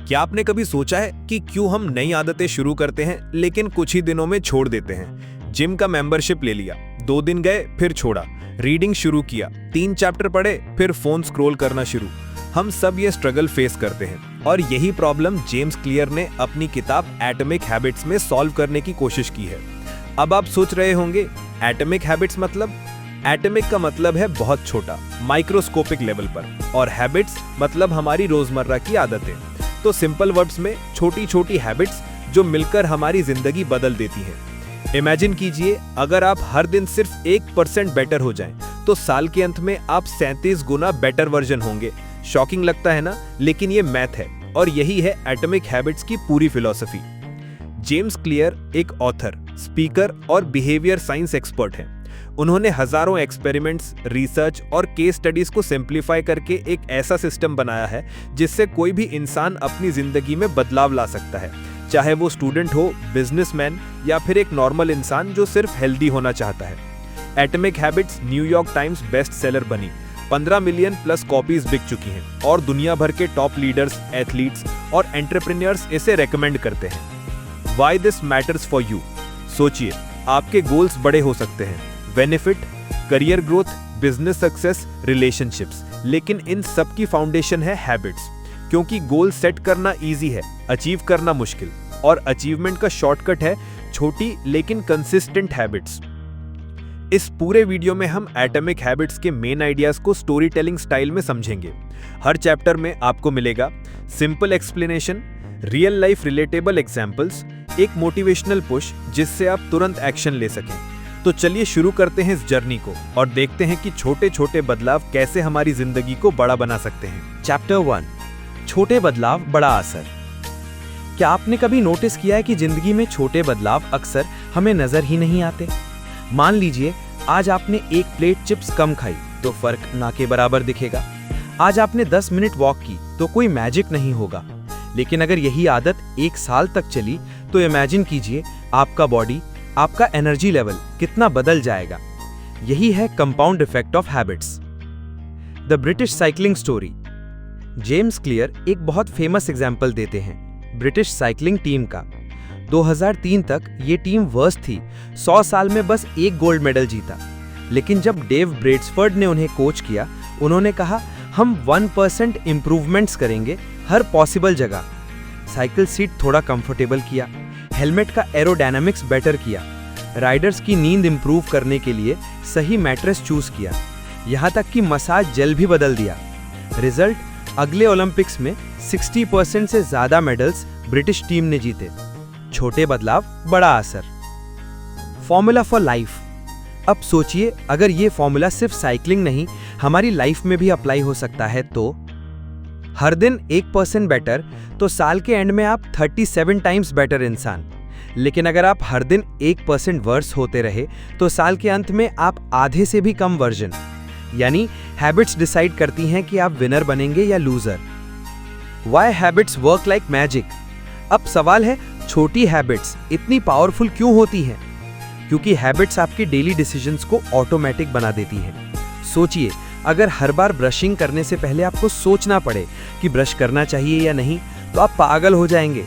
क्या आपने कभी सोचा है कि क्यों हम नई आदतें शुरू करते हैं लेकिन कुछ ही दिनों में छोड़ देते हैं? जिम का मेंबरशिप ले लिया, 2 दिन गए फिर छोड़ा, रीडिंग शुरू किया, 3 चैप्टर पढ़े फिर फोन स्क्रॉल करना शुरू। हम सब ये स्ट्रगल फेस करते हैं और यही प्रॉब्लम जेम्स क्लियर ने अपनी किताब एटॉमिक हैबिट्स में सॉल्व करने की कोशिश की है। अब आप सोच रहे होंगे एटॉमिक हैबिट्स मतलब? एटॉमिक का मतलब है बहुत छोटा, माइक्रोस्कोपिक लेवल पर, और हैबिट्स मतलब हमारी रोजमर्रा की आदतें। तो सिंपल वर्ड्स में छोटी छोटी हैबिट्स जो मिलकर हमारी जिंदगी बदल देती हैं। इमेजिन कीजिए, अगर आप हर दिन सिर्फ 1% बेटर हो जाएं, तो साल के अंत में आप 37 गुना बेटर वर्जन होंगे। शॉकिंग लगता है ना? लेकिन ये मैथ है और यही है एटॉमिक हैबिट्स की पूरी फिलॉसफी। जेम्स क्लियर एक ऑथर, स्पीकर और बिहेवियर साइंस एक्सपर्ट हैं। उन्होंने हजारों एक्सपेरिमेंट्स, रिसर्च और केस स्टडीज को सिंप्लीफाई करके एक ऐसा सिस्टम बनाया है जिससे कोई भी इंसान अपनी जिंदगी में बदलाव ला सकता है, चाहे वो स्टूडेंट हो, बिजनेसमैन या फिर एक नॉर्मल इंसान जो सिर्फ हेल्दी होना चाहता है। Atomic habits New York times best seller बनी, 15 मिलियन प्लस कॉपीज बिक चुकी हैं और दुनिया भर के टॉप लीडर्स, एथलीट्स और एंटरप्रेन्योर्स इसे रेकमेंड करते हैं। Why this matters for you? सोचिए, आपके गोल्स बड़े हो सकते हैं, benefit, career growth, business success, relationships, लेकिन इन सब की फाउंडेशन है हैबिट्स। क्योंकि गोल सेट करना इजी है, अचीव करना मुश्किल, और अचीवमेंट का शॉर्टकट है छोटी लेकिन कंसिस्टेंट हैबिट्स। इस पूरे वीडियो में हम एटॉमिक हैबिट्स के मेन आइडियाज को स्टोरी टेलिंग स्टाइल में समझेंगे। हर चैप्टर में आपको मिलेगा simple explanation, real life relatable examples, एक मोटिवेशनल पुश जिससे आप तुरंत एक्शन ले सकें। तो चलिए शुरू करते हैं इस जर्नी को और देखते हैं कि छोटे छोटे बदलाव कैसे हमारी जिंदगी को बड़ा बना सकते हैं। चैप्टर 1, छोटे बदलाव, बड़ा असर। क्या आपने कभी नोटिस किया है कि जिंदगी में छोटे बदलाव अक्सर हमें नजर ही नहीं आते? मान लीजिए आज आपने 1 प्लेट चिप्स कम खाई तो फर्क ना के बराबर दिखेगा। आज आपने 10 मिनट वॉक की तो कोई मैजिक नहीं होगा। लेकिन अगर यही आदत 1 साल तक चली तो इमेजिन कीजिए आपका बॉडी, आपका एनर्जी लेवल कितना बदल जाएगा। यही है compound effect of habits. The British cycling story. James clear एक बहुत फेमस एग्जाम्पल देते हैं ब्रिटिश साइकिलिंग टीम का। 2003 तक ये टीम वर्स्ट थी, 100 साल में बस 1 गोल्ड मेडल जीता। लेकिन जब डेव ब्रेड्सफर्ड ने उन्हें कोच किया, उन्होंने कहा हम 1% इंप्रूवमेंट्स करेंगे हर पॉसिबल जगह। साइकिल सीट थोड़ा कंफर्टेबल किया, हेलमेट का एरोडायनामिक्स बेटर किया, राइडर्स की नींद इंप्रूव करने के लिए सही मैट्रेस चूज किया, यहाँ तक कि मसाज जेल भी बदल दिया। रिजल्ट, अगले ओलंपिक्स में 60% से ज्यादा मेडल्स ब्रिटिश टीम ने जीते। छोटे बदलाव, बड़ा असर। Formula for life. अब सोचिए, अगर ये फॉर्मूला सिर्फ साइकिलिंग नहीं हमारी लाइफ में भी अप्लाई हो सकता है तो हर दिन 1% बेटर, तो साल के एंड में आप 37 टाइम्स बेटर इंसान। लेकिन अगर आप हर दिन 1% वर्स होते रहे तो साल के अंत में आप आधे से भी कम वर्जन। यानी हैबिट्स डिसाइड करती हैं कि आप विनर बनेंगे या loser. Why habits work like magic. अब सवाल है, छोटी हैबिट्स इतनी पावरफुल क्यों होती हैं? क्योंकि हैबिट्स आपके डेली डिसीजंस को ऑटोमेटिक बना देती हैं। सोचिए, अगर हर बार ब्रशिंग करने से पहले आपको सोचना पड़े कि ब्रश करना चाहिए या नहीं, तो आप पागल हो जाएंगे।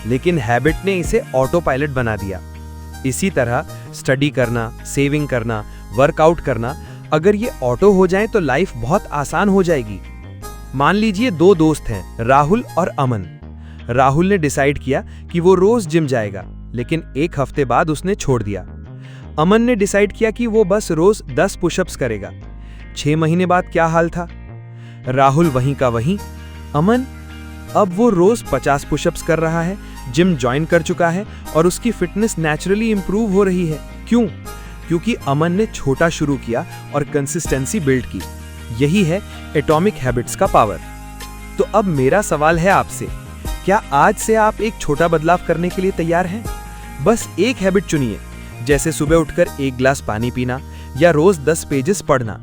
लेकिन हैबिट ने इसे ऑटो पायलट बना दिया। इसी तरह स्टडी करना, सेविंग करना, वर्कआउट करना, अगर ये ऑटो हो जाए तो लाइफ बहुत आसान हो जाएगी। मान लीजिए 2 दोस्त हैं, राहुल और अमन। राहुल ने डिसाइड किया कि वो रोज जिम जाएगा, लेकिन 1 हफ्ते बाद उसने छोड़ दिया। अमन ने डिसाइड किया कि वो बस रोज 10 पुशअप्स करेगा। 6 महीने बाद क्या हाल था? राहुल वहीं का वहीं, अमन अब वो रोज 50 पुशअप्स कर रहा है, जिम ज्वाइन कर चुका है और उसकी फिटनेस नेचुरली इंप्रूव हो रही है। क्यों? क्योंकि अमन ने छोटा शुरू किया और कंसिस्टेंसी बिल्ड की। यही है एटॉमिक हैबिट्स का पावर। तो अब मेरा सवाल है आपसे, क्या आज से आप एक छोटा बदलाव करने के लिए तैयार हैं? बस एक हैबिट चुनिए, जैसे सुबह उठकर 1 ग्लास पानी पीना या रोज 10 पेजेस पढ़ना।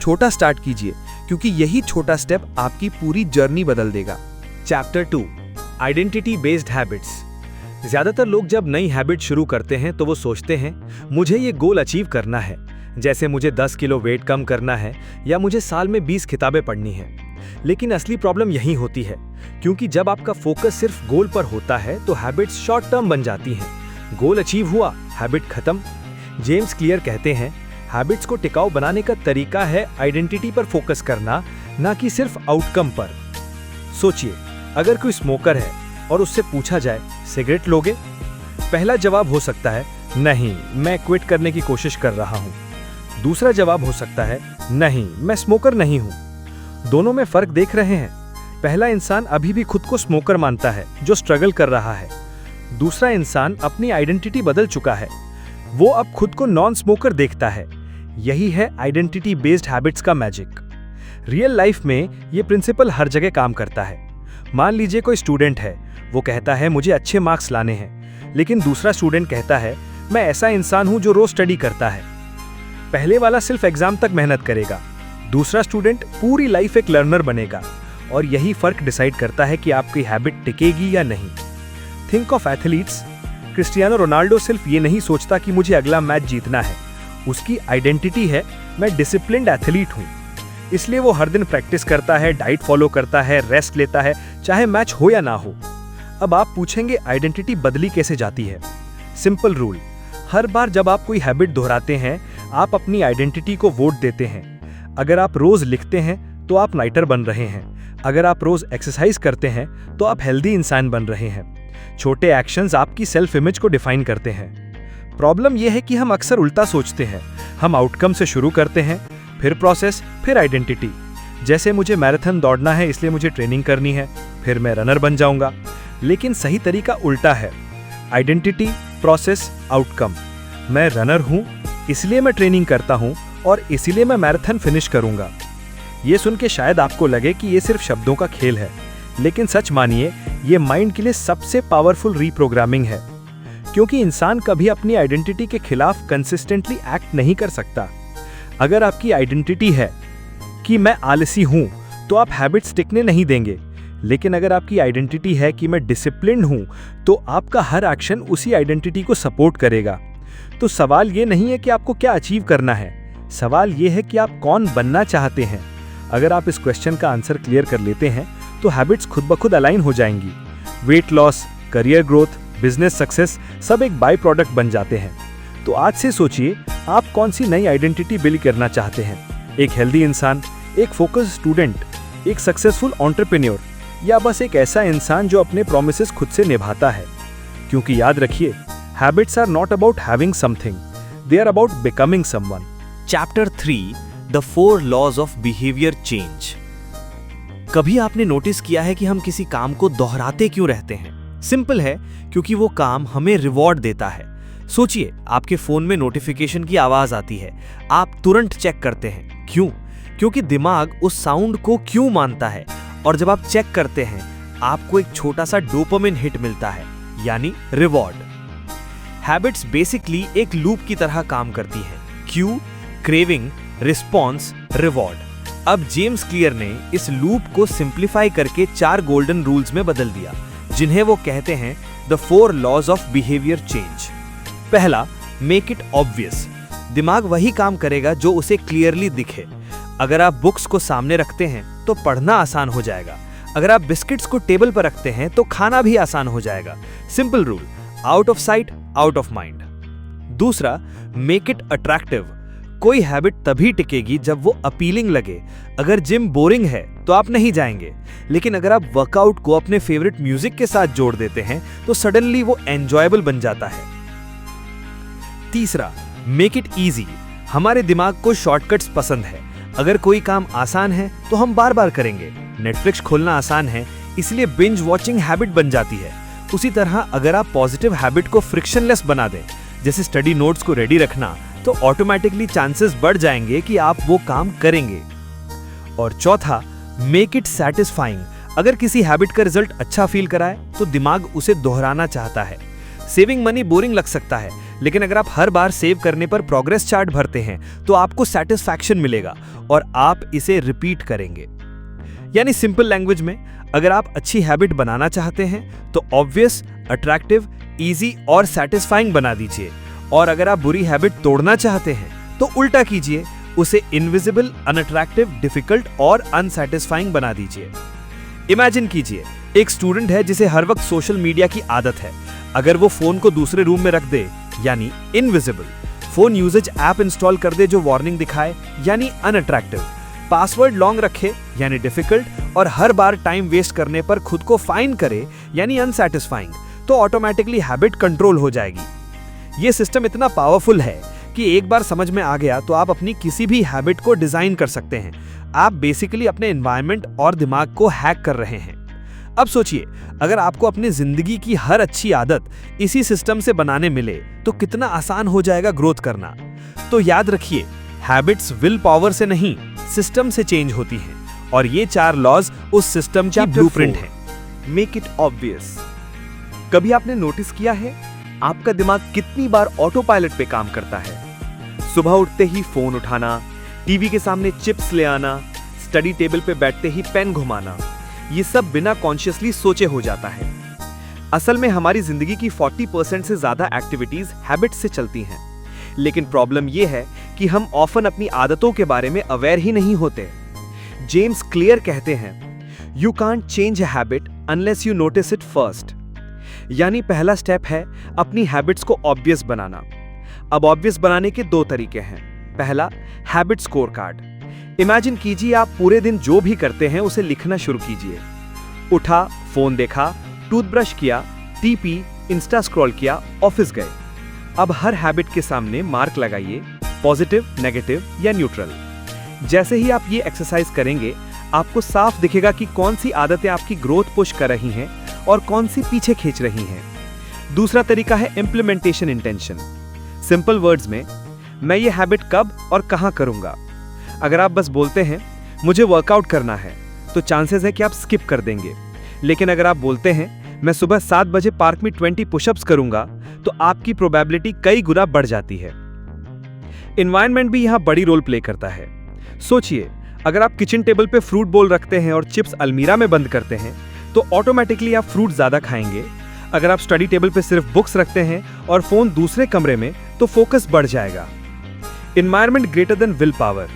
छोटा स्टार्ट कीजिए, क्योंकि यही छोटा स्टेप आपकी पूरी जर्नी बदल देगा। Chapter 2, identity based habits. ज्यादातर लोग जब नई हैबिट शुरू करते हैं तो वो सोचते हैं मुझे ये गोल अचीव करना है, जैसे मुझे 10 किलो वेट कम करना है या मुझे साल में 20 किताबें पढ़नी हैं। लेकिन असली प्रॉब्लम यही होती है क्योंकि जब आपका फोकस सिर्फ गोल पर होता है तो हैबिट्स शॉर्ट टर्म बन जाती हैं। गोल अचीव हुआ, हैबिट खत्म। जेम्स क्लियर कहते हैं, हैबिट्स को टिकाऊ बनाने का तरीका है आइडेंटिटी पर फोकस करना, ना कि सिर्फ आउटकम पर। सोचिए, अगर कोई स्मोकर है और उससे पूछा जाए सिगरेट लोगे? पहला जवाब हो सकता है नहीं, मैं क्विट करने की कोशिश कर रहा हूँ। दूसरा जवाब हो सकता है नहीं, मैं स्मोकर नहीं हूँ। दोनों में फर्क देख रहे हैं। पहला इंसान अभी भी खुद को स्मोकर मानता है जो स्ट्रगल कर रहा है। दूसरा इंसान अपनी आइडेंटिटी बदल चुका है, वो अब खुद को नॉन स्मोकर देखता है। यही है आइडेंटिटी बेस्ड हैबिट्स का मैजिक। रियल लाइफ में ये प्रिंसिपल हर जगह काम करता है। मान लीजिए कोई स्टूडेंट है, वो कहता है मुझे अच्छे मार्क्स लाने हैं, लेकिन दूसरा स्टूडेंट कहता है मैं ऐसा इंसान हूं जो रोज स्टडी करता है। पहले वाला सिर्फ एग्जाम तक मेहनत करेगा, दूसरा स्टूडेंट पूरी लाइफ एक लर्नर बनेगा। और यही फर्क डिसाइड करता है कि आपकी हैबिट टिकेगी या नहीं। Think of athletes. Cristiano Ronaldo सिर्फ ये नहीं सोचता कि मुझे अगला मैच जीतना है, उसकी आइडेंटिटी है मैं डिसिप्लिन्ड एथलीट हूँ। इसलिए वो हर दिन प्रैक्टिस करता है, डाइट फॉलो करता है, रेस्ट लेता है, चाहे मैच हो या ना हो। अब आप पूछेंगे आइडेंटिटी बदली कैसे जाती है? सिंपल रूल, हर बार जब आप कोई हैबिट दोहराते हैं आप अपनी आइडेंटिटी को वोट देते हैं। अगर आप रोज लिखते हैं तो आप राइटर बन रहे हैं, अगर आप रोज एक्सरसाइज करते हैं तो आप हेल्दी इंसान बन रहे हैं। छोटे एक्शंस आपकी सेल्फ इमेज को डिफाइन करते हैं। प्रॉब्लम यह है कि हम अक्सर उल्टा सोचते हैं। हम आउटकम से शुरू करते हैं, फिर प्रोसेस, फिर आइडेंटिटी। जैसे मुझे मैराथन दौड़ना है इसलिए मुझे ट्रेनिंग करनी है, फिर मैं रनर बन जाऊंगा। लेकिन सही तरीका उल्टा है, आइडेंटिटी, प्रोसेस, आउटकम। मैं रनर हूं इसलिए मैं ट्रेनिंग करता हूं और इसीलिए मैं मैराथन फिनिश करूंगा। ये सुन के शायद आपको लगे कि ये सिर्फ शब्दों का खेल है, लेकिन सच मानिए ये माइंड के लिए सबसे पावरफुल रीप्रोग्रामिंग है। क्योंकि इंसान कभी अपनी आइडेंटिटी के खिलाफ कंसिस्टेंटली एक्ट नहीं कर सकता। अगर आपकी आइडेंटिटी है कि मैं आलसी हूं तो आप हैबिट्स टिकने नहीं देंगे। लेकिन अगर आपकी आइडेंटिटी है कि मैं डिसिप्लिन्ड हूं तो आपका हर एक्शन उसी आइडेंटिटी को सपोर्ट करेगा। तो सवाल ये नहीं है कि आपको क्या अचीव करना है, सवाल ये है कि आप कौन बनना चाहते हैं। अगर आप इस क्वेश्चन का आंसर क्लियर कर लेते हैं तो हैबिट्स खुद ब खुद अलाइन हो जाएंगी। Weight loss, career growth, business success सब एक बाय प्रोडक्ट बन जाते हैं। तो आज से सोचिए आप कौन सी नई आइडेंटिटी बिल्ड करना चाहते हैं। एक हेल्दी इंसान, एक फोकस्ड स्टूडेंट, एक सक्सेसफुल एंटरप्रेन्योर, या बस एक ऐसा इंसान जो अपने प्रॉमिसेस खुद से निभाता है। क्योंकि याद रखिए, habits are not about having something, they are about becoming someone. Chapter 3, the 4 laws of behaviour change. कभी आपने नोटिस किया है कि हम किसी काम को दोहराते क्यों रहते हैं? सिंपल है, क्योंकि वो काम हमें रिवॉर्ड देता है। सोचिए, आपके फोन में नोटिफिकेशन की आवाज आती है, आप तुरंत चेक करते हैं। क्यों? क्योंकि दिमाग उस साउंड को क्यों मानता है, और जब आप चेक करते हैं आपको एक छोटा सा डोपामिन हिट मिलता है, यानी रिवॉर्ड। हैबिट्स बेसिकली एक लूप की तरह काम करती है, क्यू, क्रेविंग, रिस्पॉन्स, रिवॉर्ड। अब जेम्स क्लियर ने इस लूप को सिंप्लीफाई करके 4 गोल्डन रूल्स में बदल दिया, जिन्हें वो कहते हैं the 4 laws of behaviour change. पहला, मेक इट ऑब्वियस। दिमाग वही काम करेगा जो उसे क्लियरली दिखे। अगर आप बुक्स को सामने रखते हैं तो पढ़ना आसान हो जाएगा। अगर आप बिस्किट्स को टेबल पर रखते हैं तो खाना भी आसान हो जाएगा। Simple rule, out of site, out of mind. दूसरा, मेक इट अट्रैक्टिव। कोई हैबिट तभी टिकेगी जब वो अपीलिंग लगे। अगर जिम बोरिंग है तो आप नहीं जाएंगे, लेकिन अगर आप वर्कआउट को अपने फेवरेट म्यूजिक के साथ जोड़ देते हैं तो सडनली वो एंजॉयबल बन जाता है। तीसरा, मेक इट इजी। हमारे दिमाग को शॉर्टकट्स पसंद है। अगर कोई काम आसान है तो हम बार बार करेंगे। नेटफ्लिक्स खोलना आसान है, इसलिए बिंज वॉचिंग हैबिट बन जाती है। उसी तरह अगर आप पॉजिटिव हैबिट को फ्रिक्शनलेस बना दें, जैसे स्टडी नोट्स को रेडी रखना, तो ऑटोमेटिकली चांसेस बढ़ जाएंगे कि आप वो काम करेंगे। और चौथा, मेक इट सैटिस्फाइंग। अगर किसी हैबिट का रिजल्ट अच्छा फील कराए तो दिमाग उसे दोहराना चाहता है। सेविंग मनी बोरिंग लग सकता है, लेकिन अगर आप हर बार सेव करने पर प्रोग्रेस चार्ट भरते हैं तो आपको सेटिस्फैक्शन मिलेगा और आप इसे रिपीट करेंगे। यानी सिंपल लैंग्वेज में, अगर आप अच्छी हैबिट बनाना चाहते हैं तो ऑब्वियस, अट्रैक्टिव, इजी और सेटिस्फाइंग बना दीजिए। और अगर आप बुरी हैबिट तोड़ना चाहते हैं तो उल्टा कीजिए, उसे इनविजिबल, अनअट्रैक्टिव, डिफिकल्ट और अनसैटिस्फाइंग बना दीजिए। इमेजिन कीजिए, एक स्टूडेंट है जिसे हर वक्त सोशल मीडिया की आदत है। अगर वो फोन को दूसरे रूम में रख दे, यानी invisible, phone uses app install कर दे जो वार्निंग दिखाए, यानी अनअट्रैक्टिव, पासवर्ड लॉन्ग रखे, यानी डिफिकल्ट, और हर बार टाइम वेस्ट करने पर खुद को फाइन करे, यानी अनसैटिस्फाइंग, तो ऑटोमेटिकली हैबिट कंट्रोल हो जाएगी। ये सिस्टम इतना पावरफुल है कि एक बार समझ में आ गया तो आप अपनी किसी भी हैबिट को डिजाइन कर सकते हैं। आप बेसिकली अपने एनवायरनमेंट और दिमाग को हैक कर रहे हैं। अब सोचिए, अगर आपको अपनी जिंदगी की हर अच्छी आदत इसी सिस्टम से बनाने मिले तो कितना आसान हो जाएगा ग्रोथ करना। तो याद रखिए, हैबिट्स विल पावर से नहीं, सिस्टम से चेंज होती हैं, और ये 4 लॉज उस सिस्टम की ब्लूप्रिंट है। Make it obvious. कभी आपने नोटिस किया है आपका दिमाग कितनी बार ऑटो पायलट पे काम करता है? सुबह उठते ही फोन उठाना, टीवी के सामने चिप्स ले आना, स्टडी टेबल पे बैठते ही पेन घुमाना, ये सब बिना कॉन्शियसली सोचे हो जाता है। असल में हमारी जिंदगी की 40% से ज्यादा एक्टिविटीज हैबिट से चलती हैं। लेकिन प्रॉब्लम यह है कि हम ऑफन अपनी आदतों के बारे में अवेयर ही नहीं होते। जेम्स क्लियर कहते हैं, you can't change a habit unless you notice it first. यानी पहला स्टेप है अपनी हैबिट्स को ऑब्वियस बनाना। अब ऑब्वियस बनाने के 2 तरीके हैं। पहला, हैबिट स्कोर कार्ड। इमेजिन कीजिए आप पूरे दिन जो भी करते हैं उसे लिखना शुरू कीजिए। उठा, फोन देखा, टूथब्रश किया, टी पी, इंस्टा स्क्रॉल किया, ऑफिस गए। अब हर हैबिट के सामने मार्क लगाइए, पॉजिटिव, नेगेटिव या न्यूट्रल। जैसे ही आप ये एक्सरसाइज करेंगे, आपको साफ दिखेगा कि कौन सी आदतें आपकी ग्रोथ पुश कर रही हैं और कौन सी पीछे खींच रही हैं। दूसरा तरीका है इम्प्लीमेंटेशन इंटेंशन। सिंपल वर्ड्स में, मैं ये हैबिट कब और कहां करूंगा। अगर आप बस बोलते हैं मुझे वर्कआउट करना है, तो चांसेस है कि आप स्किप कर देंगे। लेकिन अगर आप बोलते हैं मैं सुबह 7 बजे पार्क में 20 पुशअप्स करूंगा, तो आपकी प्रोबेबिलिटी कई गुना बढ़ जाती है। एनवायरनमेंट भी यहां बड़ी रोल प्ले करता है। सोचिए, अगर आप किचन टेबल पे फ्रूट बोल रखते हैं और चिप्स अलमीरा में बंद करते हैं, तो ऑटोमेटिकली आप फ्रूट ज्यादा खाएंगे। अगर आप स्टडी टेबल पे सिर्फ बुक्स रखते हैं और फोन दूसरे कमरे में, तो फोकस बढ़ जाएगा। Environment greater than will power,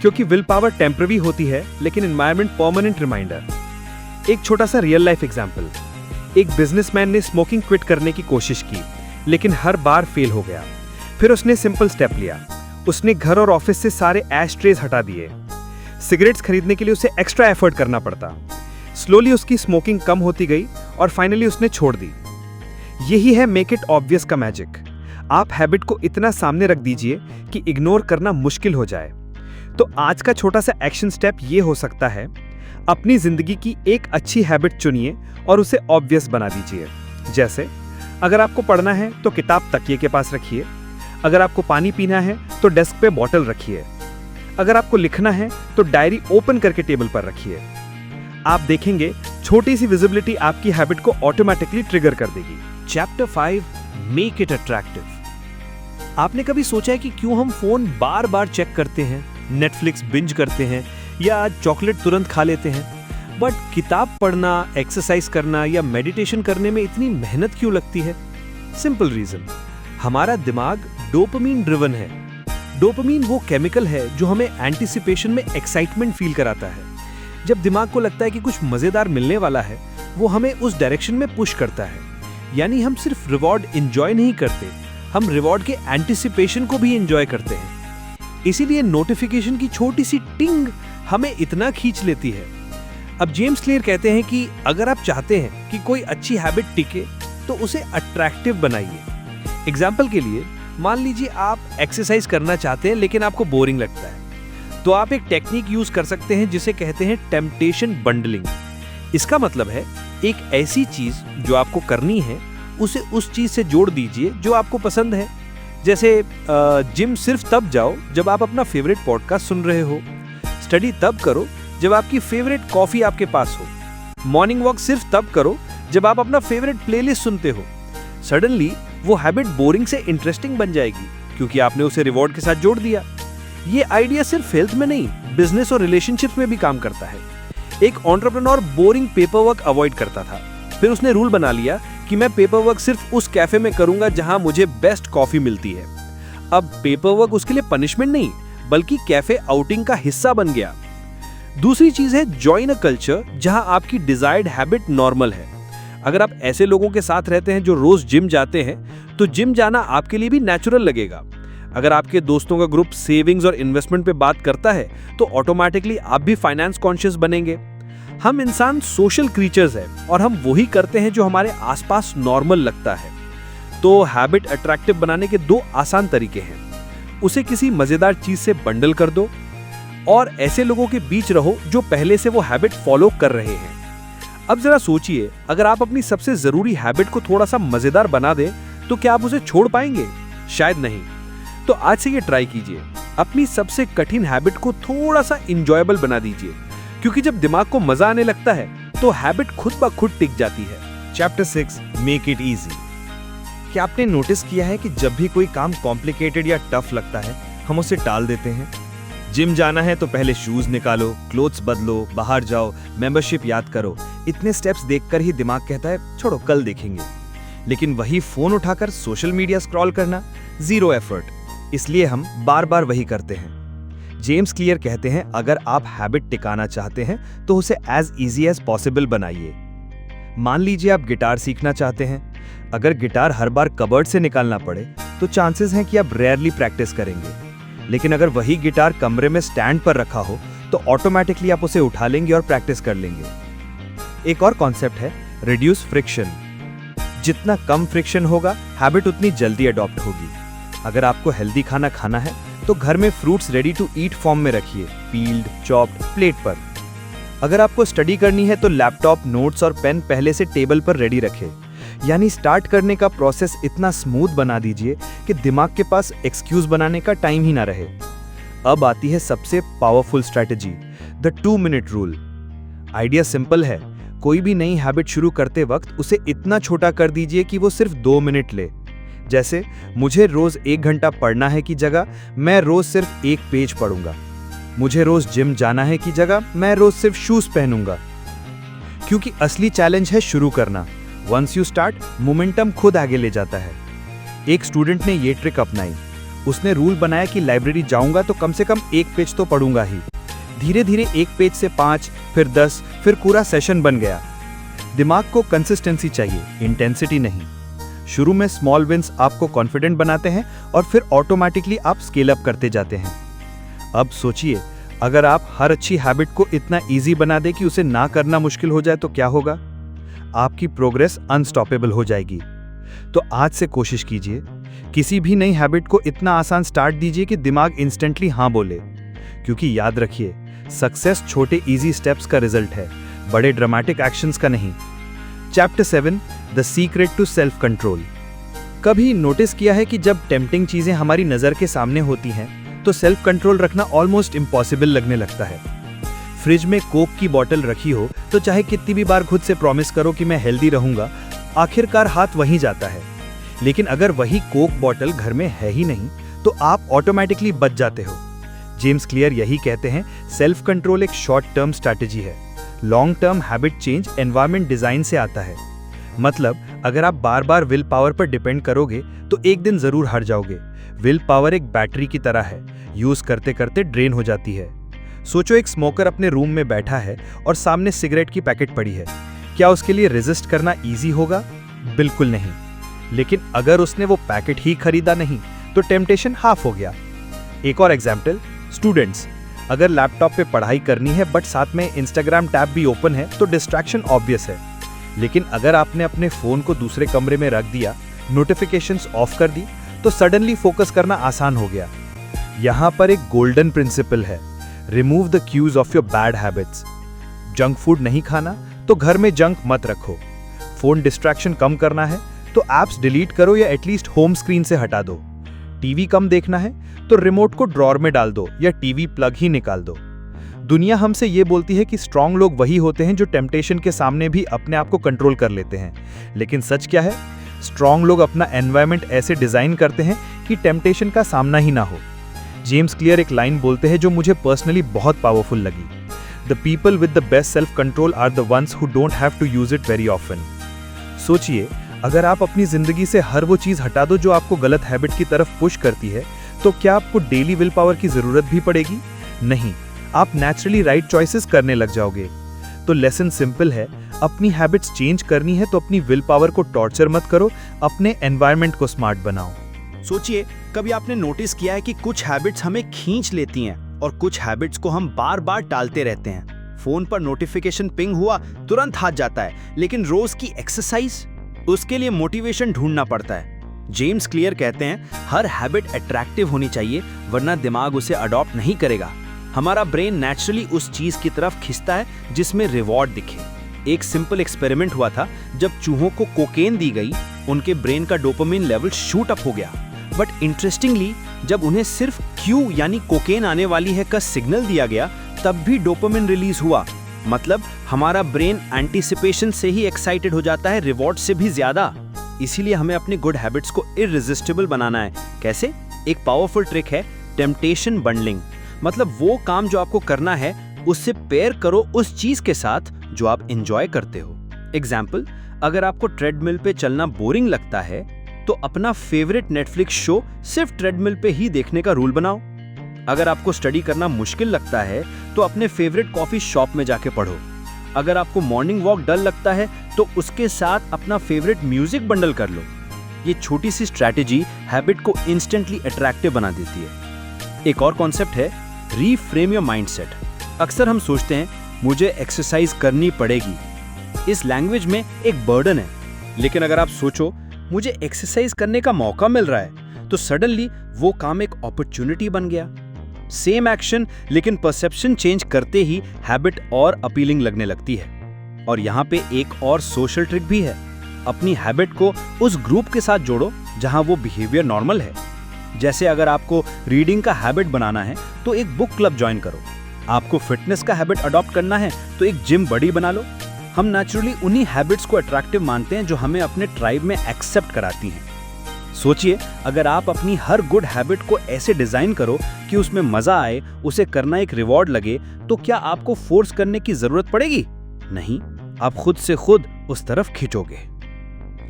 क्योंकि विल पावर टेम्पररी होती है लेकिन एनवायरनमेंट परमानेंट रिमाइंडर। एक छोटा सा रियल लाइफ एग्जांपल। एक बिजनेसमैन ने स्मोकिंग क्विट करने की कोशिश की, लेकिन हर बार फेल हो गया। फिर उसने सिंपल स्टेप लिया। उसने घर और ऑफिस से सारे एश ट्रेज हटा दिए। सिगरेट्स खरीदने के लिए उसे एक्स्ट्रा एफर्ट करना पड़ता। स्लोली उसकी स्मोकिंग कम होती गई और फाइनली उसने छोड़ दी। यही है मेक इट ऑब्वियस का मैजिक। आप हैबिट को इतना सामने रख दीजिए कि इग्नोर करना मुश्किल हो जाए। तो आज का छोटा सा एक्शन स्टेप ये हो सकता है, अपनी जिंदगी की एक अच्छी हैबिट चुनिए और उसे ऑब्वियस बना दीजिए। जैसे, अगर आपको पढ़ना है तो किताब तकिए के पास रखिए। अगर आपको पानी पीना है तो डेस्क पे बॉटल रखिए। अगर आपको लिखना है तो डायरी ओपन करके टेबल पर रखिए। आप देखेंगे छोटी सी विजिबिलिटी आपकी हैबिट को ऑटोमेटिकली ट्रिगर कर देगी। Chapter 5, make it attractive. आपने कभी सोचा है कि क्यों हम फोन बार बार चेक करते हैं, नेटफ्लिक्स बिंज करते हैं या चॉकलेट तुरंत खा लेते हैं, बट किताब पढ़ना, एक्सरसाइज करना या मेडिटेशन करने में इतनी मेहनत क्यों लगती है? सिंपल रीजन, हमारा दिमाग डोपामिन ड्रिवन है। डोपामिन वो केमिकल है जो हमें एंटिसिपेशन में एक्साइटमेंट फील कराता है। जब दिमाग को लगता है कि कुछ मजेदार मिलने वाला है, वो हमें उस डायरेक्शन में पुश करता है। यानी हम सिर्फ रिवॉर्ड एंजॉय नहीं करते, हम रिवॉर्ड के एंटिसिपेशन को भी एंजॉय करते हैं। इसीलिए नोटिफिकेशन की छोटी सी टिंग हमें इतना खींच लेती है। अब जेम्स क्लियर कहते हैं कि अगर आप चाहते हैं कि कोई अच्छी हैबिट टिके, तो उसे अट्रैक्टिव बनाइए। एग्जाम्पल के लिए, मान लीजिए आप एक्सरसाइज करना चाहते हैं लेकिन आपको बोरिंग लगता है, तो आप एक टेक्निक यूज कर सकते हैं जिसे कहते हैं टेम्पटेशन बंडलिंग। इसका मतलब है, एक ऐसी चीज जो आपको करनी है उसे उस चीज से जोड़ दीजिए जो आपको पसंद है। जैसे जिम सिर्फ तब जाओ जब आप अपना फेवरेट पॉडकास्ट सुन रहे हो, स्टडी तब करो जब आपकी फेवरेट कॉफी आपके पास हो, मॉर्निंग वॉक सिर्फ तब करो जब आप अपना फेवरेट प्लेलिस्ट सुनते हो। सडनली वो हैबिट बोरिंग से इंटरेस्टिंग बन जाएगी क्योंकि आपने उसे रिवॉर्ड के साथ जोड़ दिया। ये आइडिया सिर्फ हेल्थ में नहीं, बिजनेस और रिलेशनशिप्स में भी काम करता है। एक entrepreneur boring paper work avoid करता था, फिर उसने रूल बना लिया कि मैं पेपर वर्क सिर्फ उस कैफे में करूंगा जहां मुझे बेस्ट कॉफी मिलती है। अब पेपर वर्क उसके लिए पनिशमेंट नहीं, बल्कि कैफे आउटिंग का हिस्सा बन गया। दूसरी चीज है जॉइन अ कल्चर जहां आपकी डिजायर्ड हैबिट नॉर्मल है। अगर आप ऐसे लोगों के साथ रहते हैं जो रोज जिम जाते हैं, तो जिम जाना आपके लिए भी नेचुरल लगेगा। अगर आपके दोस्तों का ग्रुप सेविंग्स और इन्वेस्टमेंट पे बात करता है, तो ऑटोमेटिकली आप भी फाइनेंस कॉन्शियस बनेंगे। हम इंसान सोशल क्रीचर्स हैं और हम वही करते हैं जो हमारे आसपास नॉर्मल लगता है। तो हैबिट अट्रैक्टिव बनाने के 2 आसान तरीके हैं। उसे किसी मजेदार चीज से बंडल कर दो और ऐसे लोगों के बीच रहो जो पहले से वो हैबिट फॉलो कर रहे हैं। अब जरा सोचिए, अगर आप अपनी सबसे जरूरी हैबिट को थोड़ा सा मजेदार बना दें, तो क्या आप उसे छोड़ पाएंगे? शायद नहीं। तो आज से ये ट्राई कीजिए, अपनी सबसे कठिन हैबिट को थोड़ा सा इंजॉयबल बना दीजिए, क्योंकि जब दिमाग को मजा आने लगता है तो हैबिट खुद ब खुद टिक जाती है। Chapter 6 make it easy. क्या आपने नोटिस किया है कि जब भी कोई काम कॉम्प्लिकेटेड या टफ लगता है, हम उसे टाल देते हैं? जिम जाना है तो पहले शूज निकालो, क्लोथ्स बदलो, बाहर जाओ, मेंबरशिप याद करो। इतने स्टेप्स देखकर ही दिमाग कहता है छोड़ो कल देखेंगे। लेकिन वही फोन उठाकर सोशल मीडिया स्क्रॉल करना, जीरो एफर्ट। इसलिए हम बार बार वही करते हैं। जेम्स क्लियर कहते हैं, अगर आप हैबिट टिकाना चाहते हैं तो उसे एज इजी एज पॉसिबल बनाइए। मान लीजिए आप गिटार सीखना चाहते हैं। अगर गिटार हर बार कबर्ड से निकालना पड़े तो चांसेस हैं कि आप रेयरली प्रैक्टिस करेंगे। लेकिन अगर वही गिटार कमरे में स्टैंड पर रखा हो तो ऑटोमेटिकली आप उसे उठा लेंगे और प्रैक्टिस कर लेंगे। एक और कॉन्सेप्ट है रिड्यूस फ्रिक्शन। जितना कम फ्रिक्शन होगा, हैबिट उतनी जल्दी अडॉप्ट होगी। अगर आपको हेल्दी खाना खाना है तो घर में fruits ready to eat form में रखिए, पील्ड, चॉप्ड, प्लेट पर। अगर आपको स्टडी करनी है तो लैपटॉप, नोट्स और पेन पहले से टेबल पर रेडी रखें। यानी स्टार्ट करने का प्रोसेस इतना स्मूथ बना दीजिए कि दिमाग के पास एक्सक्यूज बनाने का टाइम ही ना रहे। अब आती है सबसे powerful strategy, the 2 minute rule. Idea simple है, कोई भी नई हैबिट शुरू करते वक्त उसे इतना छोटा कर दीजिए कि वो सिर्फ 2 मिनट ले। जैसे मुझे रोज 1 घंटा पढ़ना है की जगह मैं रोज सिर्फ 1 पेज पढ़ूंगा। मुझे रोज जिम जाना है की जगह मैं रोज सिर्फ शूज पहनूंगा। क्योंकि असली चैलेंज है शुरू करना। वंस यू स्टार्ट, मोमेंटम खुद आगे ले जाता है। एक स्टूडेंट ने ये ट्रिक अपनाई। उसने रूल बनाया कि लाइब्रेरी जाऊंगा तो कम से कम 1 पेज तो पढ़ूंगा ही। धीरे धीरे 1 पेज से 5, फिर 10, फिर पूरा सेशन बन गया। दिमाग को कंसिस्टेंसी चाहिए, इंटेंसिटी नहीं। शुरू में स्मॉल विंस आपको कॉन्फिडेंट बनाते हैं और फिर ऑटोमेटिकली आप स्केल अप करते जाते हैं। अब सोचिए, अगर आप हर अच्छी हैबिट को इतना इजी बना दे कि उसे ना करना मुश्किल हो जाए तो क्या होगा? आपकी प्रोग्रेस अनस्टॉपेबल हो जाएगी। तो आज से कोशिश कीजिए, किसी भी नई हैबिट को इतना आसान स्टार्ट दीजिए कि दिमाग इंस्टेंटली हाँ बोले। क्योंकि याद रखिए, सक्सेस छोटे इजी स्टेप्स का रिजल्ट है, बड़े ड्रामेटिक एक्शंस का नहीं। Chapter 7 the secret to self control. कभी नोटिस किया है कि जब टेम्पटिंग चीजें हमारी नजर के सामने होती हैं तो सेल्फ कंट्रोल रखना ऑलमोस्ट इम्पॉसिबल लगने लगता है। फ्रिज में कोक की बोतल रखी हो तो चाहे कितनी भी बार खुद से प्रॉमिस करो कि मैं हेल्दी रहूंगा, आखिरकार हाथ वहीं जाता है। लेकिन अगर वही कोक बोतल घर में है ही नहीं तो आप ऑटोमेटिकली बच जाते हो। जेम्स क्लियर यही कहते हैं, सेल्फ कंट्रोल एक शॉर्ट टर्म स्ट्रैटेजी है, long term habit change environment design से आता है। मतलब अगर आप बार बार विल पावर पर डिपेंड करोगे तो एक दिन जरूर हार जाओगे। विल पावर एक बैटरी की तरह है, यूज करते करते ड्रेन हो जाती है। सोचो, एक स्मोकर अपने रूम में बैठा है और सामने सिगरेट की पैकेट पड़ी है। क्या उसके लिए रेजिस्ट करना इजी होगा? बिल्कुल नहीं। लेकिन अगर उसने वो पैकेट ही खरीदा नहीं तो टेम्पटेशन हाफ हो गया। एक और एग्जाम्पल, स्टूडेंट्स, अगर लैपटॉप पे पढ़ाई करनी है बट साथ में इंस्टाग्राम टैब भी ओपन है तो डिस्ट्रैक्शन ऑब्वियस है। लेकिन अगर आपने अपने फोन को दूसरे कमरे में रख दिया, नोटिफिकेशंस ऑफ कर दी, तो सडनली फोकस करना आसान हो गया। यहां पर एक गोल्डन प्रिंसिपल है, remove the cues of your bad habits. Junk food नहीं खाना तो घर में जंक मत रखो। फोन डिस्ट्रैक्शन कम करना है तो एप्स डिलीट करो या एटलीस्ट होम स्क्रीन से हटा दो। टीवी कम देखना है तो रिमोट को ड्रॉर में डाल दो या टीवी प्लग ही निकाल दो। दुनिया हमसे ये बोलती है कि स्ट्रांग लोग वही होते हैं जो टेम्पटेशन के सामने भी अपने आप को कंट्रोल कर लेते हैं। लेकिन सच क्या है? स्ट्रांग लोग अपना एनवायरनमेंट ऐसे डिजाइन करते हैं कि टेम्पटेशन का सामना ही ना हो। जेम्स क्लियर एक लाइन बोलते हैं जो मुझे पर्सनली बहुत पावरफुल लगी, the people with the best self control are the ones who don't have to use it very often. सोचिए, अगर आप अपनी जिंदगी से हर वो चीज हटा दो जो आपको गलत हैबिट की तरफ पुश करती है, तो क्या आपको डेली विल पावर की जरूरत भी पड़ेगी? नहीं। आप नेचुरली राइट चॉइसेस करने लग जाओगे। तो लेसन सिंपल है, अपनी हैबिट्स चेंज करनी है तो अपनी विल पावर को टॉर्चर मत करो, अपने एनवायरनमेंट को स्मार्ट बनाओ। सोचिए, कभी आपने नोटिस किया है कि कुछ हैबिट्स हमें खींच लेती हैं और कुछ हैबिट्स को हम बार बार टालते रहते हैं। फोन पर नोटिफिकेशन पिंग हुआ, तुरंत हाथ जाता है, लेकिन रोज की एक्सरसाइज, उसके लिए मोटिवेशन ढूंढना पड़ता है। जेम्स क्लियर कहते हैं, हर हैबिट अट्रैक्टिव होनी चाहिए, वरना दिमाग उसे अडॉप्ट नहीं करेगा। हमारा ब्रेन नेचुरली उस चीज की तरफ खिंचता है जिसमें रिवॉर्ड दिखे। एक सिंपल एक्सपेरिमेंट हुआ था, जब चूहों को कोकेन दी गई, उनके ब्रेन का डोपामिन लेवल शूट अप हो गया। बट इंटरेस्टिंगली, जब उन्हें सिर्फ क्यू यानी कोकेन आने वाली है का सिग्नल दिया गया, तब भी डोपामिन रिलीज हुआ। मतलब हमारा ब्रेन एंटीसिपेशन से ही एक्साइटेड हो जाता है, रिवॉर्ड से भी ज्यादा। इसीलिए हमें अपने गुड हैबिट्स को इररेसिस्टिबल बनाना है। कैसे? एक पावरफुल ट्रिक है टेम्पटेशन बंडलिंग। मतलब वो काम जो आपको करना है उससे पेयर करो उस चीज के साथ जो आप एंजॉय करते हो। एग्जाम्पल, अगर आपको ट्रेडमिल पे चलना बोरिंग लगता है तो अपना फेवरेट नेटफ्लिक्स शो सिर्फ ट्रेडमिल पे ही देखने का रूल बनाओ। अगर आपको स्टडी करना मुश्किल लगता है तो अपने फेवरेट कॉफी शॉप में जाके पढ़ो। अगर आपको मॉर्निंग वॉक डल लगता है तो उसके साथ अपना फेवरेट म्यूजिक बंडल कर लो। ये छोटी सी स्ट्रैटेजी हैबिट को इंस्टेंटली अट्रैक्टिव बना देती है। एक और कॉन्सेप्ट है रीफ्रेम योर माइंडसेट। अक्सर हम सोचते हैं मुझे एक्सरसाइज करनी पड़ेगी। इस लैंग्वेज में एक बर्डन है, लेकिन अगर आप सोचो मुझे एक्सरसाइज करने का मौका मिल रहा है, तो सडनली वो काम एक अपॉर्चुनिटी बन गया। सेम एक्शन, लेकिन परसेप्शन चेंज करते ही हैबिट और अपीलिंग लगने लगती है। और यहाँ पे एक और सोशल ट्रिक भी है, अपनी हैबिट को उस ग्रुप के साथ जोड़ो जहाँ वो बिहेवियर नॉर्मल है। जैसे अगर आपको रीडिंग का हैबिट बनाना है तो एक बुक क्लब ज्वाइन करो। आपको फिटनेस का हैबिट अडॉप्ट करना है तो एक जिम बडी बना लो। हम नेचुरली उन्हीं हैबिट्स को अट्रैक्टिव मानते हैं जो हमें अपने ट्राइब में एक्सेप्ट कराती हैं। सोचिए, अगर आप अपनी हर गुड हैबिट को ऐसे डिजाइन करो कि उसमें मजा आए, उसे करना एक रिवॉर्ड लगे, तो क्या आपको फोर्स करने की जरूरत पड़ेगी? नहीं, आप खुद से खुद उस तरफ खींचोगे।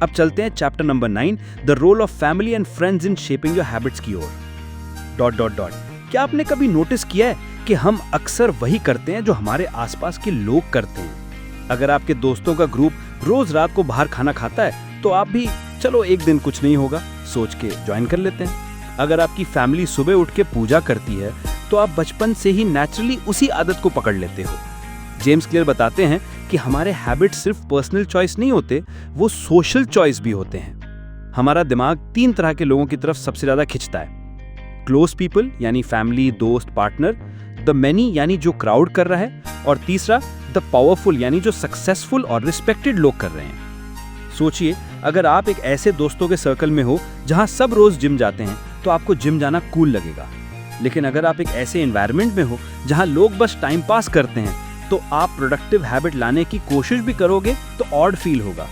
अब चलते हैं chapter number 9, the role of family and friends in shaping your habits की ओर। ... क्या आपने कभी नोटिस किया है कि हम अक्सर वही करते हैं जो हमारे आसपास के लोग करते हैं? अगर आपके दोस्तों का ग्रुप रोज रात को बाहर खाना खाता है तो आप भी चलो एक दिन कुछ नहीं होगा सोच के ज्वाइन कर लेते हैं। अगर आपकी फैमिली सुबह उठ के पूजा करती है तो आप बचपन से ही नेचुरली उसी आदत को पकड़ लेते हो। जेम्स क्लियर बताते हैं कि हमारे हैबिट सिर्फ पर्सनल चॉइस नहीं होते, वो सोशल चॉइस भी होते हैं। हमारा दिमाग 3 तरह के लोगों की तरफ सबसे ज्यादा खिंचता है। क्लोज पीपल यानी फैमिली, दोस्त, पार्टनर, द मैनी यानी जो क्राउड कर रहा है, और तीसरा द पावरफुल यानी जो सक्सेसफुल और रिस्पेक्टेड लोग कर रहे हैं। सोचिए, अगर आप एक ऐसे दोस्तों के सर्कल में हो जहां सब रोज जिम जाते हैं तो आपको जिम जाना कूल लगेगा। लेकिन अगर आप एक ऐसे एनवायरनमेंट में हो जहां लोग बस टाइम पास करते हैं तो आप प्रोडक्टिव हैबिट लाने की कोशिश भी करोगे तो ऑड फील होगा।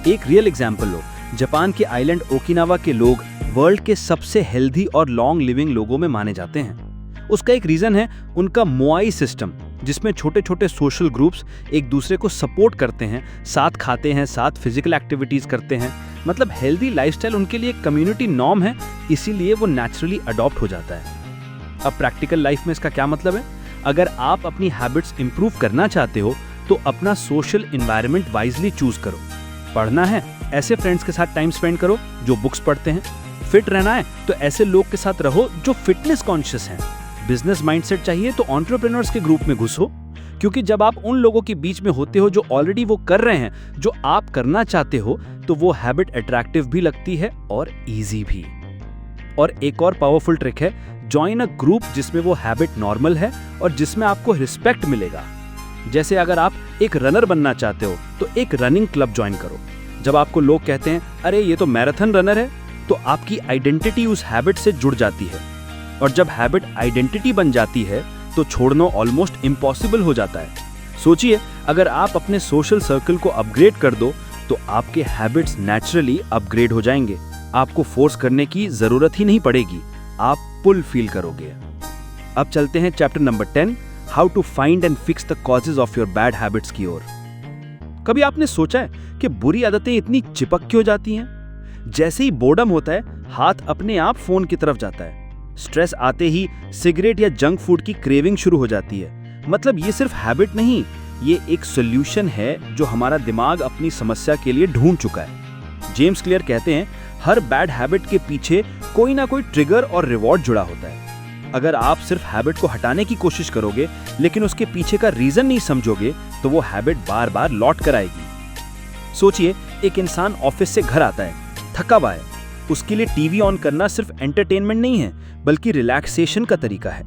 एक रियल एग्जांपल लो, जापान के आइलैंड ओकिनावा के लोग वर्ल्ड के सबसे हेल्दी और लॉन्ग लिविंग लोगों में माने जाते हैं। उसका एक रीजन है उनका मोआई सिस्टम, जिसमें छोटे छोटे सोशल ग्रुप्स एक दूसरे को सपोर्ट करते हैं, साथ खाते हैं, साथ फिजिकल एक्टिविटीज करते हैं। मतलब हेल्दी लाइफस्टाइल उनके लिए कम्युनिटी नॉर्म है, इसीलिए वो नेचुरली अडॉप्ट हो जाता है। अब प्रैक्टिकल लाइफ में इसका क्या मतलब है? अगर आप अपनी हैबिट्स इंप्रूव करना चाहते हो तो अपना सोशल एनवायरनमेंट वाइजली चूज करो। पढ़ना है, ऐसे फ्रेंड्स के साथ टाइम स्पेंड करो जो बुक्स पढ़ते हैं। फिट रहना है तो ऐसे लोग के साथ रहो जो फिटनेस कॉन्शियस हैं। बिजनेस माइंडसेट चाहिए तो एंटरप्रेन्योर्स के ग्रुप में घुसो, क्योंकि जब आप उन लोगों के बीच में होते हो जो ऑलरेडी वो कर रहे हैं जो आप करना चाहते हो, तो वो हैबिट अट्रैक्टिव भी लगती है और इजी भी। और एक और पावरफुल ट्रिक है, ज्वाइन अ ग्रुप जिसमें वो हैबिट नॉर्मल है और जिसमें आपको रिस्पेक्ट मिलेगा। जैसे अगर आप एक रनर बनना चाहते हो तो एक रनिंग क्लब ज्वाइन करो। जब आपको लोग कहते हैं अरे ये तो मैराथन रनर है, तो आपकी आइडेंटिटी उस हैबिट से जुड़ जाती है। और जब हैबिट आइडेंटिटी बन जाती है तो छोड़ना ऑलमोस्ट इम्पॉसिबल हो जाता है। सोचिए, अगर आप अपने सोशल सर्कल को अपग्रेड कर दो तो आपके हैबिट्स नेचुरली अपग्रेड हो जाएंगे। आपको फोर्स करने की जरूरत ही नहीं पड़ेगी, आप पुल फील करोगे। अब चलते हैं chapter number 10, how to find and fix the causes of your bad habits की ओर। कभी आपने सोचा है कि बुरी आदतें इतनी चिपक क्यों जाती हैं? जैसे ही बोर्डम होता है, हाथ अपने आप फोन की तरफ जाता है। स्ट्रेस आते ही सिगरेट या जंक फूड की क्रेविंग शुरू हो जाती है। मतलब ये सिर्फ हैबिट नहीं, ये एक सोल्यूशन है जो हमारा दिमाग अपनी समस्या के लिए ढूंढ चुका है। जेम्स क्लियर कहते हैं, हर बैड हैबिट के पीछे कोई ना कोई ट्रिगर और रिवॉर्ड जुड़ा होता है। अगर आप सिर्फ हैबिट को हटाने की कोशिश करोगे लेकिन उसके पीछे का रीजन नहीं समझोगे तो वो हैबिट बार बार लौट कर आएगी। सोचिए, एक इंसान ऑफिस से घर आता है, थका हुआ है। उसके लिए टीवी ऑन करना सिर्फ एंटरटेनमेंट नहीं है बल्कि रिलैक्सेशन का तरीका है।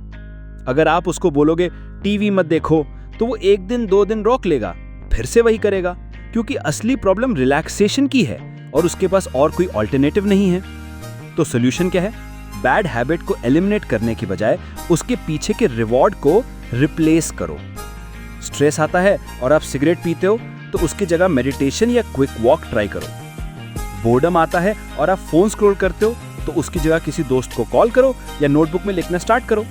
अगर आप उसको बोलोगे टीवी मत देखो तो वो 1 दिन 2 दिन रोक लेगा, फिर से वही करेगा, क्योंकि असली प्रॉब्लम रिलैक्सेशन की है और उसके पास और कोई ऑल्टरनेटिव नहीं है। तो सोल्यूशन क्या है? बैड हैबिट को एलिमिनेट करने की बजाय उसके पीछे के रिवॉर्ड को रिप्लेस करो। स्ट्रेस आता है और आप सिगरेट पीते हो तो उसकी जगह मेडिटेशन या क्विक वॉक ट्राई करो। बोर्डम आता है और आप फोन स्क्रॉल करते हो तो उसकी जगह किसी दोस्त को कॉल करो या नोटबुक में लिखना स्टार्ट करो।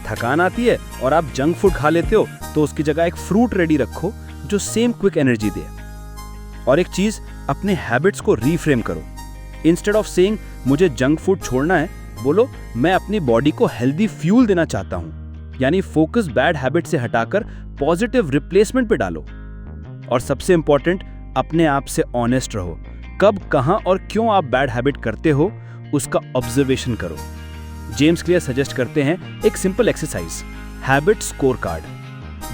थकान आती है और आप जंक फूड खा लेते हो तो उसकी जगह एक फ्रूट रेडी रखो जो सेम क्विक एनर्जी दे। और एक चीज, अपने हैबिट्स को रीफ्रेम करो। इंस्टेड ऑफ सेइंग मुझे जंक फूड छोड़ना है, बोलो मैं अपनी बॉडी को हेल्दी फ्यूल देना चाहता हूं। यानी फोकस बैड हैबिट से हटाकर पॉजिटिव रिप्लेसमेंट पे डालो। और सबसे इंपॉर्टेंट, अपने आप से ऑनेस्ट रहो। कब, कहां और क्यों आप बैड हैबिट करते हो उसका ऑब्जर्वेशन करो। जेम्स क्लियर सजेस्ट करते हैं एक simple exercise, habit score card.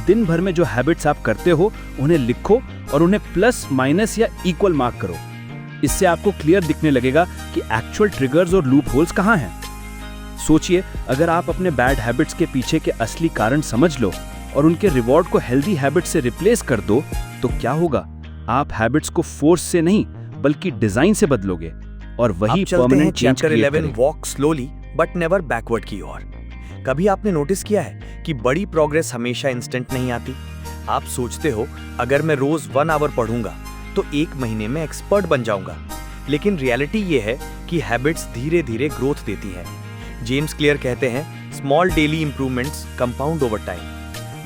दिन भर में जो हैबिट्स आप करते हो उन्हें लिखो और उन्हें प्लस, माइनस या इक्वल मार्क करो। इससे आपको क्लियर दिखने लगेगा कि एक्चुअल ट्रिगर्स और लूप होल्स कहां हैं। सोचिए, अगर आप अपने बैड हैबिट्स के पीछे के असली कारण समझ लो और उनके रिवॉर्ड को हेल्दी हैबिट से रिप्लेस कर दो तो क्या होगा? आप हैबिट्स को फोर्स से नहीं बल्कि डिजाइन से बदलोगे और वही परमानेंट चेंज क्रिएट करेगा। Walk slowly but never backward की ओर। कभी आपने नोटिस किया है कि बड़ी प्रोग्रेस हमेशा इंस्टेंट नहीं आती? आप सोचते हो अगर मैं रोज 1 आवर पढ़ूंगा तो 1 महीने में एक्सपर्ट बन जाऊंगा, लेकिन रियलिटी ये है कि हैबिट्स धीरे धीरे ग्रोथ देती हैं। जेम्स क्लियर कहते हैं, small daily improvements compound over time.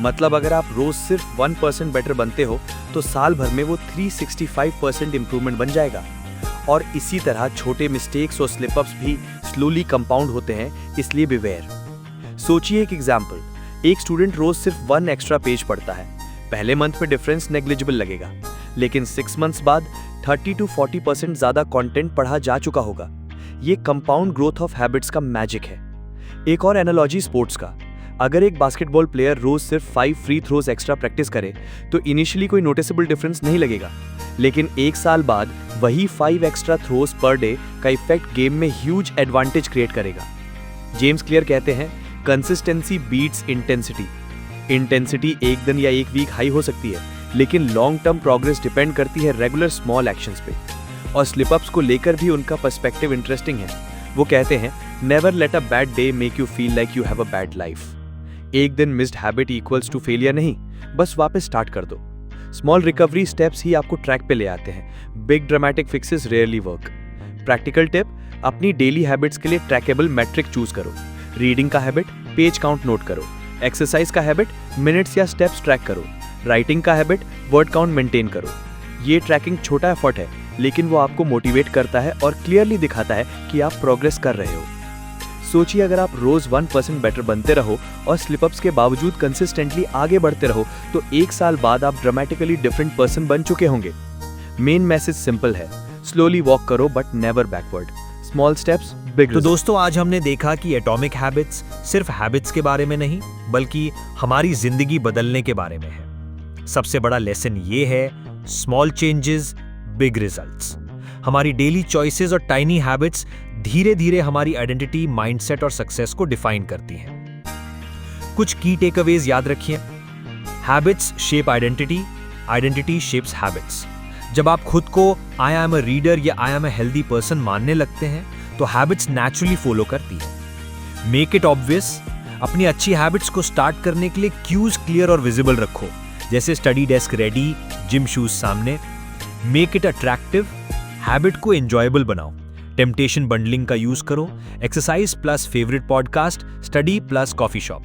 मतलब अगर आप रोज सिर्फ 1% बेटर बनते हो तो साल भर में वो 365% इंप्रूवमेंट बन जाएगा। और इसी तरह छोटे मिस्टेक्स और स्लिपअप्स भी स्लोली कंपाउंड होते हैं, इसलिए बिवेयर। सोचिए एक एग्जाम्पल, एक स्टूडेंट रोज सिर्फ 1 एक्स्ट्रा पेज पढ़ता है। पहले मंथ में डिफरेंस नेग्लिजिबल लगेगा, लेकिन 6 मंथ्स बाद 30 to 40% ज्यादा कंटेंट पढ़ा जा चुका होगा। ये कंपाउंड ग्रोथ ऑफ हैबिट्स का मैजिक है। एक और एनालॉजी स्पोर्ट्स का, अगर एक बास्केटबॉल प्लेयर रोज सिर्फ 5 फ्री थ्रोज एक्स्ट्रा प्रैक्टिस करे तो इनिशियली कोई नोटिसेबल डिफरेंस नहीं लगेगा, लेकिन 1 साल बाद वही 5 एक्स्ट्रा थ्रोज पर डे का इफेक्ट गेम में ह्यूज एडवांटेज क्रिएट करेगा। जेम्स क्लियर कहते हैं, कंसिस्टेंसी बीट्स इंटेंसिटी। इंटेंसिटी एक दिन या एक वीक हाई हो सकती है, लेकिन लॉन्ग टर्म प्रोग्रेस डिपेंड करती है रेगुलर स्मॉल एक्शंस पे। और स्लिपअप्स को लेकर भी उनका पर्सपेक्टिव इंटरेस्टिंग है। वो कहते हैं, never let a bad day make you feel like you have a bad life. एक दिन missed habit equals to failure नहीं, बस वापस स्टार्ट कर दो। स्मॉल रिकवरी स्टेप्स ही आपको ट्रैक पे ले आते हैं। Big dramatic fixes rarely work. Practical tip, अपनी डेली हैबिट्स के लिए ट्रैकेबल मैट्रिक चूज करो। रीडिंग का हैबिट, पेज काउंट नोट करो। एक्सरसाइज का हैबिट, मिनट्स या स्टेप्स ट्रैक करो। राइटिंग का हैबिट, वर्ड काउंट मेंटेन करो। ये ट्रैकिंग छोटा एफर्ट है, लेकिन वो आपको मोटिवेट करता है और क्लियरली दिखाता है कि आप प्रोग्रेस कर रहे हो। सोचिए, अगर आप रोज 1% बेटर बनते रहो और स्लिपअप्स के बावजूद कंसिस्टेंटली आगे बढ़ते रहो तो 1 साल बाद आप ड्रामेटिकली डिफरेंट पर्सन बन चुके होंगे। मेन मैसेज सिंपल है, स्लोली वॉक करो but never backward. Small steps, big. तो दोस्तों, आज हमने देखा कि एटॉमिक हैबिट्स सिर्फ हैबिट्स के बारे में नहीं बल्कि हमारी जिंदगी बदलने के बारे में है। सबसे बड़ा लेसन ये है, स्मॉल चेंजेस, बिग रिजल्ट्स। हमारी डेली चॉइसेस और टाइनी हैबिट्स धीरे धीरे हमारी आइडेंटिटी, माइंडसेट और सक्सेस को डिफाइन करती हैं। कुछ की टेकअवेज याद रखिए। Habits shape identity, identity shapes habits. जब आप खुद को आई एम अ रीडर या I am a healthy person मानने लगते हैं तो हैबिट्स नेचुरली फॉलो करती हैं। मेक इट ऑब्वियस, अपनी अच्छी हैबिट्स को स्टार्ट करने के लिए क्यूज क्लियर और विजिबल रखो, जैसे study desk ready, gym shoes सामने। मेक इट अट्रैक्टिव, हैबिट को एंजॉयबल बनाओ। टेम्पटेशन बंडलिंग का यूज करो, exercise plus favourite podcast, study plus coffee shop.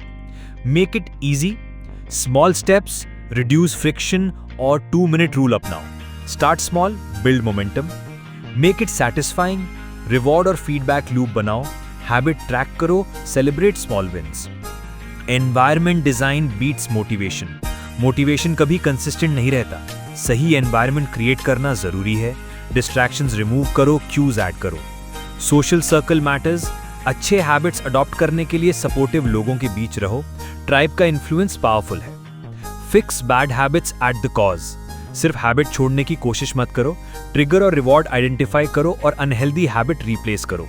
Make it easy, small steps, reduce friction और 2-minute rule अपनाओ। Start small, build momentum. Make it satisfying, reward और feedback loop बनाओ। Habit track करो, celebrate small wins. Environment design beats motivation. Motivation कभी consistent नहीं रहता, सही environment create करना जरूरी है। डिस्ट्रैक्शंस रिमूव करो, क्यूज ऐड करो। Social circle matters. अच्छे हैबिट्स अडॉप्ट करने के लिए सपोर्टिव लोगों के बीच रहो। ट्राइब का इन्फ्लुएंस पावरफुल है। Fix bad habits at the cause. सिर्फ हैबिट छोड़ने की कोशिश मत करो, ट्रिगर और रिवॉर्ड आइडेंटिफाई करो और अनहेल्दी हैबिट रिप्लेस करो।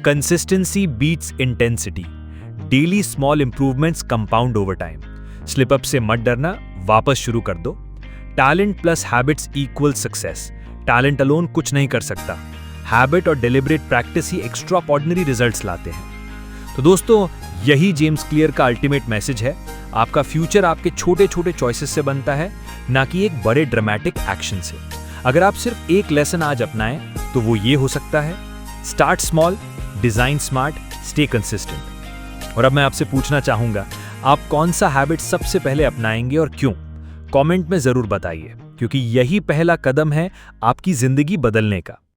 Consistency beats intensity. Daily small improvements compound over time. Slip up से मत डरना, वापस शुरू कर दो। Talent plus habits equal success. Talent alone कुछ नहीं कर सकता, हैबिट और डेलिब्रेट प्रैक्टिस ही एक्स्ट्राऑर्डिनरी रिजल्ट्स लाते हैं। तो दोस्तों, यही जेम्स क्लियर का अल्टीमेट मैसेज है। आपका फ्यूचर आपके छोटे छोटे चॉइसेस से बनता है, ना कि एक बड़े ड्रामेटिक एक्शन से। अगर आप सिर्फ एक लेसन आज अपनाएं तो वो ये हो सकता है, start small, design smart, stay consistent. और अब मैं आपसे पूछना चाहूंगा, आप कौन सा हैबिट सबसे पहले अपनाएंगे और क्यों? कमेंट में जरूर बताइए, क्योंकि यही पहला कदम है आपकी जिंदगी बदलने का।